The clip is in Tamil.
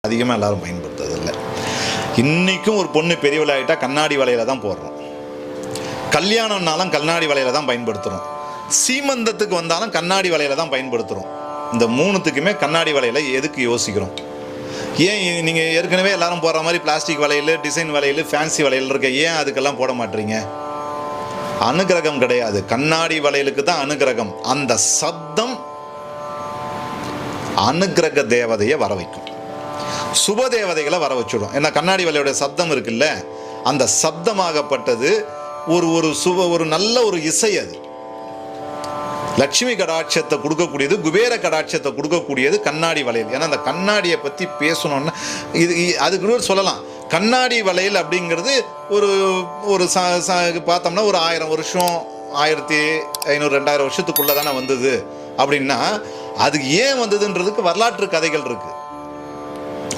அதிகமாக எல்லாரும் பயன்படுத்துறதில்லை. இன்றைக்கும் ஒரு பொண்ணு பெரியவளாகிட்டா கண்ணாடி வளையல தான் போடுறோம். கல்யாணம்னாலும் கண்ணாடி வளையல தான் பயன்படுத்துகிறோம். சீமந்தத்துக்கு வந்தாலும் கண்ணாடி வளையல தான் பயன்படுத்துகிறோம். இந்த மூணுத்துக்குமே கண்ணாடி வளையல எதுக்கு யோசிக்கிறோம்? ஏன் நீங்கள் ஏற்கனவே எல்லாரும் போடுற மாதிரி பிளாஸ்டிக் வளையல், டிசைன் வளையல், ஃபேன்சி வளையல் இருக்க, ஏன் அதுக்கெல்லாம் போட மாட்டீங்க? அனுகிரகம் கிடையாது, கண்ணாடி வளையலுக்கு தான் அனுகிரகம். அந்த சப்தம் அனுகிரக தேவதையை வர வைக்கும், சுப தேவதைகளை வர வச்சுடும். ஏன்னா கண்ணாடி வளையோட சப்தம் இருக்குல்ல, அந்த சப்தமாகப்பட்டது ஒரு நல்ல ஒரு இசை. அது லட்சுமி கடாட்சத்தை கொடுக்கக்கூடியது, குபேர கடாட்சத்தை கொடுக்கக்கூடியது கண்ணாடி வளையல். ஏன்னா அந்த கண்ணாடியை பற்றி பேசணும்னா இது அதுக்கு சொல்லலாம். கண்ணாடி வளையல் அப்படிங்கிறது ஒரு பார்த்தோம்னா ஒரு 1000 வருஷம், 1500 2000 வருஷத்துக்குள்ளே தானே வந்தது. அப்படின்னா அதுக்கு ஏன் வந்ததுன்றதுக்கு வரலாற்று கதைகள் இருக்குது.